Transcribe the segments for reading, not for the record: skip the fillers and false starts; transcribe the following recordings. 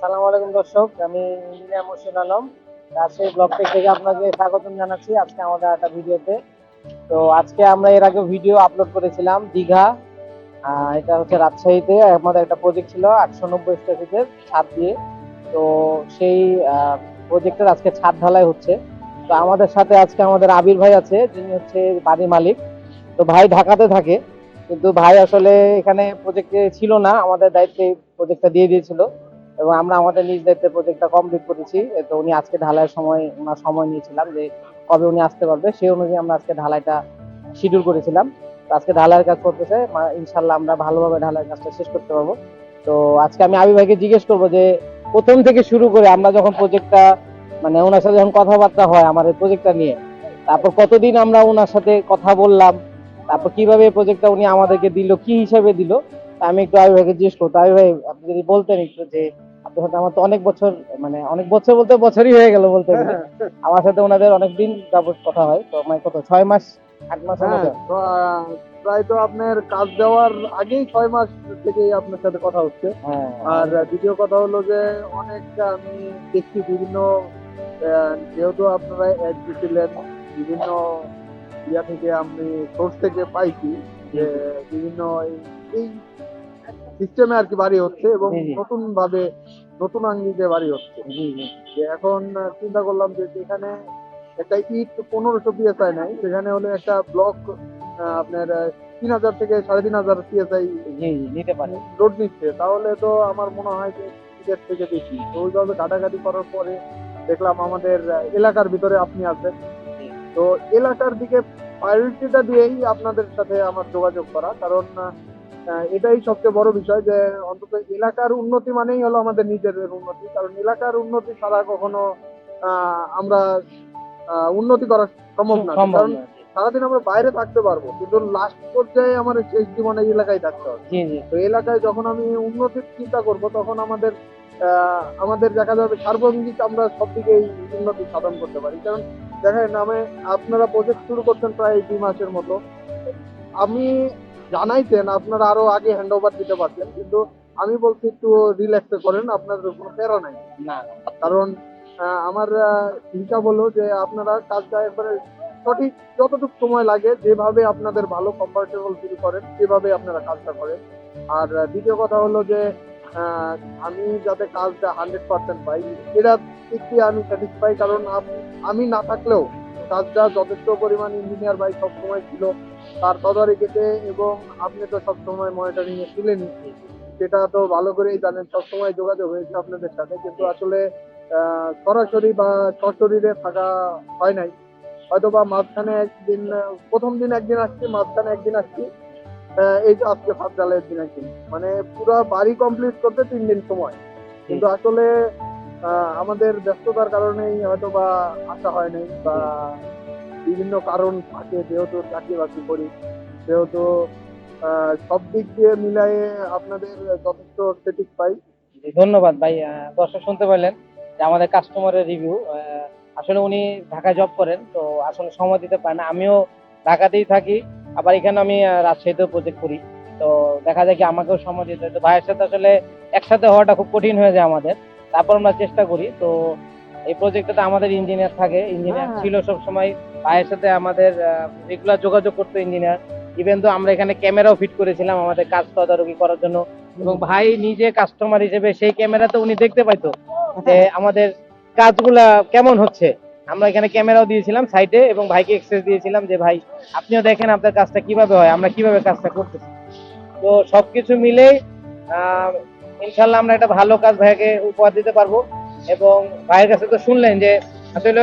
আসসালামু আলাইকুম দর্শক, আমি ইঞ্জিনিয়ার মুর্শিদ আলম রাজশাহী ব্লক থেকে আপনাকে স্বাগতম জানাচ্ছি আজকে আমাদের একটা ভিডিওতে। তো আজকে আমরা এর আগে ভিডিও আপলোড করেছিলাম দীঘা। এটা হচ্ছে রাজশাহীতে আমাদের একটা প্রজেক্ট ছিল 890 স্কয়ার ফিটের ছাদ দিয়ে। তো সেই প্রজেক্টের আজকে ছাদ ঢালাই হচ্ছে। তো আমাদের সাথে আজকে আমাদের আবির ভাই আছে, যিনি হচ্ছে বাড়ির মালিক। তো ভাই ঢাকাতে থাকে, কিন্তু ভাই আসলে এখানে প্রজেক্টে ছিল না, আমাদের দায়িত্বে প্রজেক্টটা দিয়ে দিয়েছিল এবং আমরা আমাদের নিজ দায়িত্বে প্রজেক্টটা কমপ্লিট করেছি। তো উনি আজকে ঢালাইয়ের সময় ওনার সময় নিয়েছিলাম যে কবে উনি আসতে পারবে, সেই অনুযায়ী আমরা আজকে ঢালাইটা শিডিউল করেছিলাম। তো আজকে ঢালাইয়ের কাজ করতেছে, ইনশাল্লাহ আমরা ভালোভাবে ঢালাইয়ের কাজটা শেষ করতে পারবো। তো আজকে আমি আবি ভাইকে জিজ্ঞেস করবো যে প্রথম থেকে শুরু করে আমরা যখন প্রজেক্টটা মানে ওনার সাথে যখন কথাবার্তা হয় আমার এই প্রজেক্টটা নিয়ে, তারপর কতদিন আমরা ওনার সাথে কথা বললাম, তারপর কিভাবে প্রজেক্টটা উনি আমাদেরকে দিল, কি হিসাবে দিল। আমি একটু আবি ভাইকে জিজ্ঞেস করতো, আবি ভাই আপনি যদি বলতেন একটু যে আপনার সাথে আমার তো অনেক বছর, মানে অনেক বছর বলতে বছরই হয়ে গেল বলতে গেলে, আমার সাথে ওনাদের অনেকদিন যাবত কথা হয়। তো মানে কত 6 মাস 8 মাসের হ্যাঁ, মতো। প্রায় তো আপনার কাজ দেওয়ার আগেই 6 মাস থেকেই আপনার সাথে কথা হচ্ছে। হ্যাঁ আর দ্বিতীয় কথা হলো যে অনেক আমি দেখছি বিভিন্ন যেহেতু আপনারা অ্যাড দিছিলেন বিভিন্ন ইয়া থেকে আমি সোর্স থেকে পাইছি যে বিভিন্ন এই সিস্টেমে আর কি বাড়ি হচ্ছে এবং জি জি নতুন ভাবে নতুন আঙ্গিকে বাড়ি হচ্ছে। জি জি যে এখন চিন্তা করলাম যে এখানে একটা ইট 1500 পিএসআই নাই, সেখানে হলে একটা ব্লক আপনার 3000 থেকে 3500 পিএসআই জি জি নিতে পারে। লোড নিচ্ছে, তাহলে তো আমার মনে হয় যে ইটের থেকে বেশি। তো ওইভাবে ঘাটাঘাটি করার পরে দেখলাম আমাদের এলাকার ভিতরে আপনি আছেন, জি তো এলাকার দিকে প্রায়োরিটিটা দিয়েই আপনাদের সাথে আমার যোগাযোগ করা, কারণ এটাই সবচেয়ে বড় বিষয় যে অন্তত এলাকার উন্নতি মানেই হলো আমাদের নিজেদের উন্নতি, কারণ এলাকার উন্নতি ছাড়া কখনো আমরা উন্নতি করা সম্ভব না। সম্ভব কারণ না। সারাদিন আমরা বাইরে থাকতে পারবো, কিন্তু লাস্ট পর্যায়ে আমার শেষ জীবনে এলাকায় থাকতে হবে। জি জি তো এলাকায় যখন আমি উন্নতির চিন্তা করব তখন আমাদের দেখা যাবে সার্বঙ্গিক আমরা সব দিকেই উন্নতি সাধন করতে পারি। কারণ দেখেন আপনারা প্রজেক্ট শুরু করছেন প্রায় 2 মাসের মতো, আমি জানাইতেন আপনারা আরো আগে হ্যান্ড ওভার দিতে পারতেন, কিন্তু আমি বলছি একটু রিল্যাক্সে করেন, আপনাদের কোনো প্যারা নাই। না কারণ আমার চিন্তা বললো যে আপনারা কাজটা একবারে সঠিক যতটুকু সময় লাগে যেভাবে আপনাদের ভালো কমফোর্টেবল ফিল করেন সেভাবে আপনারা কাজটা করেন। আর দ্বিতীয় কথা হলো যে আহ, আমি যাতে কাজটা 100% পাই, এটা দিক দিয়ে আমি স্যাটিসফাই। কারণ আমি না থাকলেও কাজটা যথেষ্ট পরিমাণ ইঞ্জিনিয়ার ভাই সবসময় ছিল তার তদারকিতে, এবং আপনি তো সবসময় মনিটরিং এ ছিলেনই, সেটা তো ভালো করেই জানেন। সবসময় যোগাযোগ হয়েছে আপনাদের সাথে, কিন্তু আসলে সরাসরি বা সশরীরে থাকা হয় নাই। হয়তো বা মাঝখানে একদিন, প্রথম দিন একদিন আসছি, মাঝখানে একদিন আসছি, এই তো আজকে ফার্স্ট ঢালাইয়ের দিন একদিন, মানে পুরো বাড়ি কমপ্লিট করতে 3 দিন সময়। কিন্তু আসলে আমাদের ব্যস্ততার কারণেই হয়তো বা আসা হয় নাই, বা বিভিন্ন কারণ থাকে, যেহেতু চাকরি বাকরি করি, সেহেতু সব দিক দিয়ে মিলাই আপনাদের যথেষ্ট স্যাটিসফাই। জি, ধন্যবাদ ভাই। দর্শক শুনতে পারলেন যে আমাদের কাস্টমারের রিভিউ। আসলে উনি ঢাকায় জব করেন, তো আসলে সময় দিতে পারেন না। আমিও ঢাকাতেই থাকি, আবার এখানে আমি রাজশাহীতেও প্রজেক্ট করি। তো দেখা যায় কি আমাকেও সময় দিতে হয়। তো ভাইয়ের সাথে আসলে একসাথে হওয়াটা খুব কঠিন হয়ে যায় আমাদের, তারপর আমরা চেষ্টা করি। তো এই প্রজেক্টটাতে আমাদের ইঞ্জিনিয়ার থাকে, ইঞ্জিনিয়ার হ্যাঁ, ছিল সব সময়। ভাইয়ের সাথে আমাদের রেগুলার যোগাযোগ করতো ইঞ্জিনিয়ার। ইভেন তো আমরা এখানে ক্যামেরাও ফিট করেছিলাম আমাদের কাজ তদারকি করার জন্য, এবং ভাই নিজে কাস্টমার হিসেবে সেই ক্যামেরাতে উনি দেখতে পাইতো যে আমাদের কাজগুলা কেমন হচ্ছে। আমরা এখানে ক্যামেরাও দিয়েছিলাম সাইডে, এবং ভাইকে এক্সেস দিয়েছিলাম যে ভাই আপনিও দেখেন আপনার কাজটা কিভাবে হয়, আমরা কিভাবে কাজটা করতেছি। তো সবকিছু মিলেই আহ ইনশাল্লাহ আমরা একটা ভালো কাজ ভাইকে উপহার দিতে পারবো। এবং ভাইয়ের কাছে তো শুনলেন যে আসলে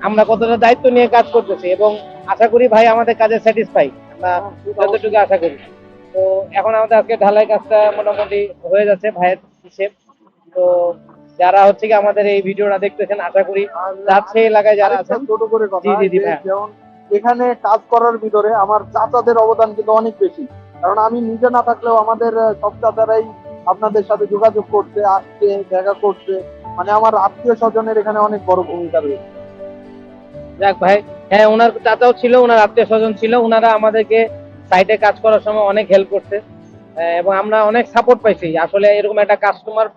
আমরা কতটা দায়িত্ব নিয়ে কাজ করতেছি, এবং আশা করি ভাই আমাদের কাজে স্যাটিসফাই, আমরা যতটুকু আশা করি। তো এখন আমাদের আজকে ঢালাই কাজটা মোটামুটি হয়ে যাচ্ছে ভাইয়ের হিসেব। তো যারা হচ্ছে কি আমাদের এই ভিডিওটা দেখতেছেন, আশা করি আর রাজশাহী এলাকায় যারা আরেকটা আছেন। ছোট করে জি কথা, জি জি যে ভাইয়া। যেমন এখানে কাজ করার ভিতরে আমার চাচাদের অবদান কিন্তু অনেক বেশি। কারণ আমি নিজে না থাকলেও আমাদের সব চাচারাই আপনাদের সাথে যোগাযোগ করছে, আসছে, দেখা করছে, মানে আমার আত্মীয় স্বজনের এখানে অনেক বড় ভূমিকা রয়েছে। যাক ভাই, হ্যাঁ ওনার চাচাও ছিল, ওনার আত্মীয় স্বজন ছিল, ওনারা আমাদেরকে সাইটে কাজ করার সময় অনেক হেল্প করছে। এবং আমরা অনেক সাপোর্ট পাইছি। আসলে এরকম একটা কাস্টমার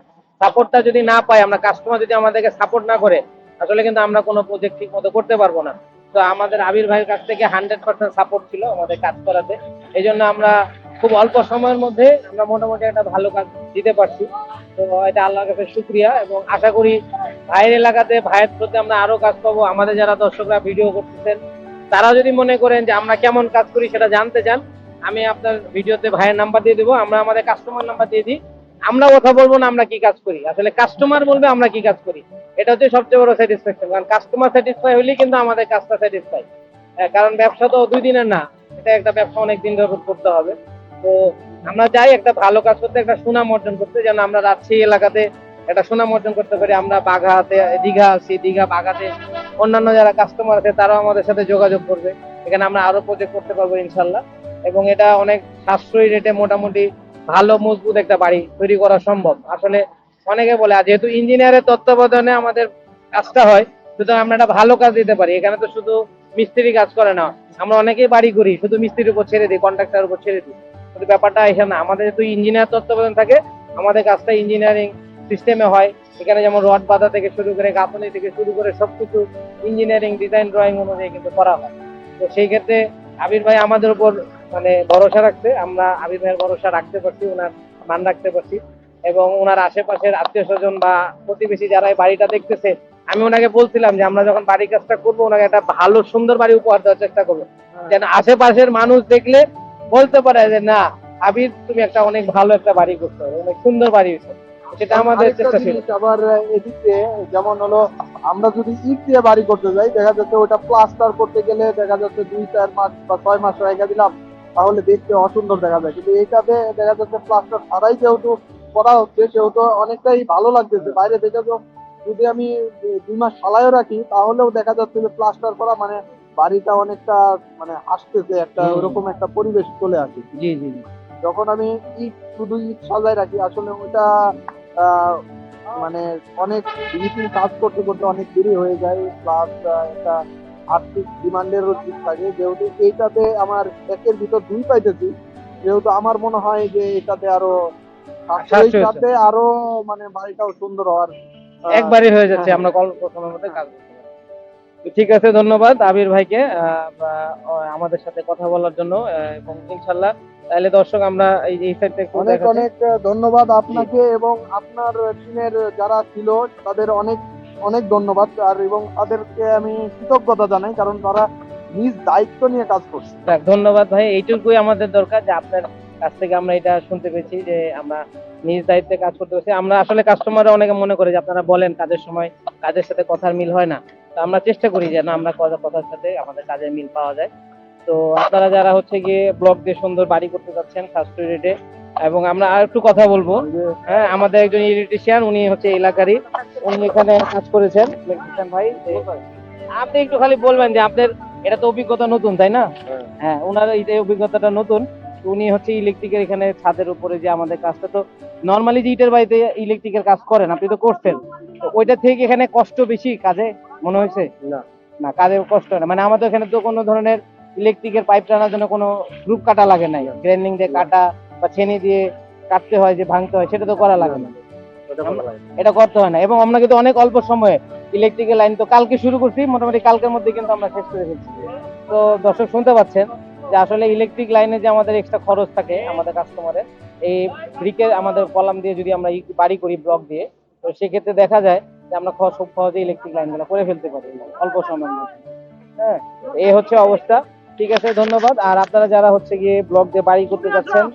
সাপোর্টটা যদি না পাই, আমরা কাস্টমার যদি আমাদেরকে সাপোর্ট না করে, আসলে কিন্তু আমরা কোনো প্রজেক্ট ঠিক মতো করতে পারবো না। তো আমাদের আবির ভাইয়ের কাছ থেকে 100% সাপোর্ট ছিল আমাদের কাজ করাতে। এই জন্য আমরা খুব অল্প সময়ের মধ্যে আমরা মোটামুটি একটা ভালো কাজ দিতে পারছি। তো এটা আল্লাহর কাছে শুকরিয়া, এবং আশা করি ভাইয়ের এলাকাতে ভাইয়ের প্রতি আমরা আরো কাজ পাবো। আমাদের যারা দর্শকরা ভিডিও করতেছেন, তারা যদি মনে করেন যে আমরা কেমন কাজ করি সেটা জানতে চান, আমি আপনার ভিডিওতে ভাইয়ের নাম্বার দিয়ে দেবো, আমরা আমাদের কাস্টমার নাম্বার দিয়ে দিই। আমরা কথা বলবো না আমরা কি কাজ করি, আসলে কাস্টমার বলবে আমরা কি কাজ করি। এটা হচ্ছে সবচেয়ে বড় স্যাটিসফ্যাকশন, কারণ কাস্টমার স্যাটিসফাই হলেই কিন্তু আমাদের কাজটা স্যাটিসফাই। কারণ ব্যবসা তো 2 দিনের না, এটা একটা ব্যবসা অনেক দিন ধরে করতে হবে। তো আমরা চাই একটা ভালো কাজ করতে, একটা সুনাম অর্জন করতে, যেন আমরা রাজশাহী এলাকাতে একটা সুনাম অর্জন করতে পারি। আমরা বাঘাতে, দীঘা আছি, দীঘা বাঘাতে অন্যান্য যারা কাস্টমার আছে তারাও আমাদের সাথে যোগাযোগ করবে, এখানে আমরা আরো প্রজেক্ট করতে পারবো ইনশাল্লাহ। এবং এটা অনেক সাশ্রয়ী রেটে মোটামুটি ভালো মজবুত একটা বাড়ি তৈরি করা সম্ভব। আসলে অনেকে বলে, আর যেহেতু ইঞ্জিনিয়ারের তত্ত্বাবধানে আমাদের কাজটা হয়, সুতরাং আমরা একটা ভালো কাজ দিতে পারি। এখানে তো শুধু মিস্ত্রি কাজ করে না, আমরা অনেকেই বাড়ি করি শুধু মিস্ত্রির উপর ছেড়ে দিই, কন্ট্রাক্টরের উপর ছেড়ে দিই, কিন্তু ব্যাপারটা এখানে না। আমাদের যেহেতু ইঞ্জিনিয়ার তত্ত্বাবধান থাকে, আমাদের কাজটা ইঞ্জিনিয়ারিং সিস্টেমে হয়। এখানে যেমন রড বাঁধা থেকে শুরু করে গাঁথনি থেকে শুরু করে সবকিছু ইঞ্জিনিয়ারিং ডিজাইন ড্রয়িং অনুযায়ী কিন্তু করা হয়। তো সেই ক্ষেত্রে আবির ভাই আমাদের উপর মানে ভরসা রাখছে, আমরা আবির ভাইয়ের ভরসা রাখতে পারছি, ওনার মান রাখতে পারছি। এবং ওনার আশেপাশের আত্মীয় স্বজন বা প্রতিবেশী যারা এই বাড়িটা দেখতেছে, আমি ওনাকে বলছিলাম যে আমরা যখন বাড়ি কাজটা করবো, ওনাকে একটা ভালো সুন্দর বাড়ি উপহার দেওয়ার চেষ্টা করবো, যেন আশেপাশের মানুষ দেখলে বলতে পারে যে না, আবির তুমি একটা অনেক ভালো একটা বাড়ি করতে হবে, অনেক সুন্দর বাড়ি হয়েছে। সেটা আমাদের আরেকটা চেষ্টা ছিল। জিনিস আবার এদিকে যেমন হলো, আমরা যদি ইট দিয়ে বাড়ি করতে যাই, দেখা যাচ্ছে ওটা প্লাস্টার করতে গেলে দেখা যাচ্ছে 2-4 মাস বা 6 মাস রেখে দিলাম, তাহলে দেখতে অসুন্দর দেখা যায়। কিন্তু এইটাতে দেখা যাচ্ছে প্লাস্টার ছাড়াই যেহেতু করা হচ্ছে, সেহেতু অনেকটাই ভালো লাগতেছে বাইরে থেকে। তো যদি আমি 2 মাস ফালাইও রাখি, তাহলেও দেখা যাচ্ছে যে প্লাস্টার করা মানে বাড়িটা অনেকটা মানে আসতেছে, একটা ওরকম একটা পরিবেশ চলে আসে। জি জি জি। যখন আমি শুধু ইট সাজায় রাখি, আসলে ওটা আহ, মানে অনেক ফিনিশিং কাজ করতে করতে অনেক দেরি হয়ে যায়, প্লাস একটা আর্থিক ডিমান্ডেরও দিক থাকে। যেহেতু এইটাতে আমার একের ভিতর 2 পাইতেছি, যেহেতু আমার মনে হয় যে এটাতে আরো সাশ্রয়ীর সাশ্রয়ী সাথে আরো মানে বাড়িটাও সুন্দর হওয়ার একবারই হয়ে যাচ্ছে, হ্যাঁ, আমরা অল্প সময়ের মধ্যে কাজ করতে পারি। তো ঠিক আছে, ধন্যবাদ আবির ভাইকে আমাদের সাথে কথা বলার জন্য। এবং ইনশাল্লাহ তাহলে দর্শক আমরা এই সাইডটা একটু অনেক দেখাচ্ছি। অনেক ধন্যবাদ আপনাকে এবং আপনার টিমের যারা ছিল তাদের অনেক অনেক ধন্যবাদ। আর এবং তাদেরকে আমি কৃতজ্ঞতা জানাই, কারণ তারা নিজ দায়িত্ব নিয়ে কাজ করছে। যাক, ধন্যবাদ ভাই, এইটুকুই আমাদের দরকার যে আপনার কাছ থেকে আমরা এটা শুনতে পেয়েছি যে আমরা নিজ দায়িত্বে কাজ করতে পারছি। আমরা আসলে কাস্টমাররা অনেকে মনে করে যে আপনারা বলেন কাজের সময় কাজের সাথে কথার মিল হয় না, তো আমরা চেষ্টা করি যেন আমরা কথার সাথে আমাদের কাজের মিল পাওয়া যায়। তো আপনারা যারা হচ্ছে গিয়ে ব্লক দিয়ে সুন্দর বাড়ি করতে যাচ্ছেন সাশ্রয়ী রেটে, এবং আমরা আর একটু কথা বলবো। হ্যাঁ, আমাদের একজন ইলেকট্রিশিয়ান, উনি হচ্ছে এলাকারই, উনি এখানে কাজ করেছেন। ইলেকট্রিশিয়ান ভাই, আপনি একটু খালি বলবেন যে আপনার এটা তো অভিজ্ঞতা নতুন, তাই না? হ্যাঁ, ওনার এই যে অভিজ্ঞতাটা নতুন। তো উনি হচ্ছে ইলেকট্রিকের এখানে ছাদের উপরে যে আমাদের কাজটা, তো নর্মালি যে ইটের বাড়িতে ইলেকট্রিকের কাজ করেন, আপনি তো করছেন, তো ওইটা থেকে এখানে কষ্ট বেশি কাজে মনে হয়েছে? না, না, কাজে কষ্ট হয় না, মানে আমাদের এখানে তো কোনো ধরনের ইলেকট্রিকের পাইপ টানার জন্য কোনো গ্রুপ কাটা লাগে নাই, গ্রাইন্ডিং দিয়ে কাটা বা ছেনি দিয়ে কাটতে হয়, যে ভাঙতে হয়, সেটা তো করা লাগে না, এটা করতে হয় না। এবং আমরা কিন্তু অনেক অল্প সময়ে ইলেকট্রিক্যাল লাইন তো কালকে শুরু করছি, মোটামুটি কালকের মধ্যে কিন্তু আমরা শেষ করে ফেলছি। তো দর্শক শুনতে পাচ্ছেন যে আসলে ইলেকট্রিক লাইনে যে আমাদের এক্সট্রা খরচ থাকে আমাদের কাস্টমারের, এই ব্রিকের আমাদের কলাম দিয়ে যদি আমরা বাড়ি করি ব্লক দিয়ে, তো সেক্ষেত্রে দেখা যায় যে আমরা খুব সহজে ইলেকট্রিক লাইনগুলো করে ফেলতে পারি অল্প সময়ের মধ্যে। হ্যাঁ, এই হচ্ছে অবস্থা। ঠিক আছে, ধন্যবাদ। আর আপনারা যারা হচ্ছে গিয়ে ব্লক দিয়ে বাড়ি করতে যাচ্ছেন,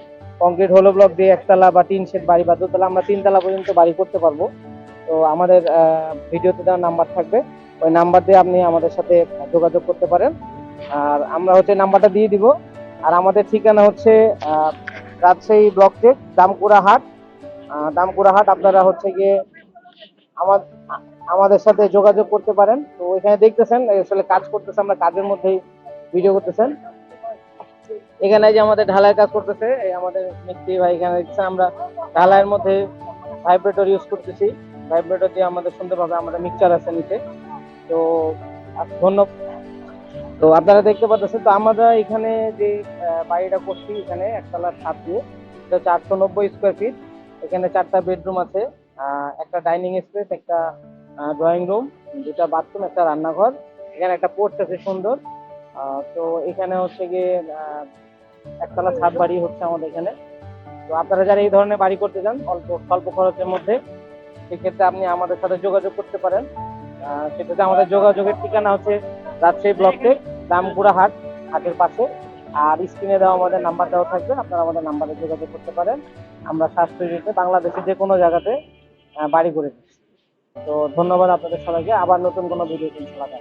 কংক্রিট হলো ব্লক দিয়ে একতলা বা টিন শেড বাড়ি বা দোতলা, আমরা 3 তলা পর্যন্ত বাড়ি করতে পারবো। তো আমাদের ভিডিওতে দেওয়া নাম্বার থাকবে, ওই নাম্বার দিয়ে আপনি আমাদের সাথে যোগাযোগ করতে পারেন। আর আমরা হচ্ছে নাম্বারটা দিয়ে দিব। আর আমাদের ঠিকানা হচ্ছে রাজশাহী ব্লক টেক দামকুড়া হাট। দামকুড়া হাট, আপনারা হচ্ছে গিয়ে আমার আমাদের সাথে যোগাযোগ করতে পারেন। তো এখানে দেখতেছেন আসলে কাজ করতেছে, আমরা কাজের মধ্যেই ভিডিও করতেছেন। এখানে যে আমাদের ঢালাই কাজ করতেছে, এই আমাদের মিস্ত্রি ভাই এখানে দেখতেছেন, আমরা ঢালাইয়ের মধ্যে ভাইব্রেটর ইউজ করতেছি। ভাইব্রেটর দিয়ে আমাদের সুন্দরভাবে আমাদের মিক্সচার আছে নিচে। তো ধন্যবাদ। তো আপনারা দেখতে পাচ্ছেন, তো আমরা এখানে যে বাড়িটা করছি, এখানে একতলার ছাদ দিয়ে, এটা 490 স্কোয়ার ফিট। এখানে 4টা বেডরুম আছে, একটা ডাইনিং স্পেস, একটা ড্রয়িং রুম, দুটা বাথরুম, একটা রান্নাঘর, এখানে একটা পোর্চ আছে সুন্দর। তো এখানে হচ্ছে গিয়ে একতলা ছাদ বাড়ি হচ্ছে আমাদের এখানে। তো আপনারা যারা এই ধরনের বাড়ি করতে চান অল্প স্বল্প খরচের মধ্যে, সেক্ষেত্রে আপনি আমাদের সাথে যোগাযোগ করতে পারেন। সেক্ষেত্রে আমাদের যোগাযোগের ঠিকানা হচ্ছে রাজশাহী ব্লকে রামপুরা হাটের পাশে। আর স্ক্রিনে দেওয়া আমাদের নাম্বার দেওয়া থাকবে, আপনারা আমাদের নাম্বারে যোগাযোগ করতে পারেন। আমরা সাশ্রয়ী রেটে বাংলাদেশের যে কোনো জায়গাতে বাড়ি করে দিচ্ছি। তো ধন্যবাদ আপনাদের সবাইকে, আবার নতুন কোনো ভিডিও ইনশাআল্লাহ।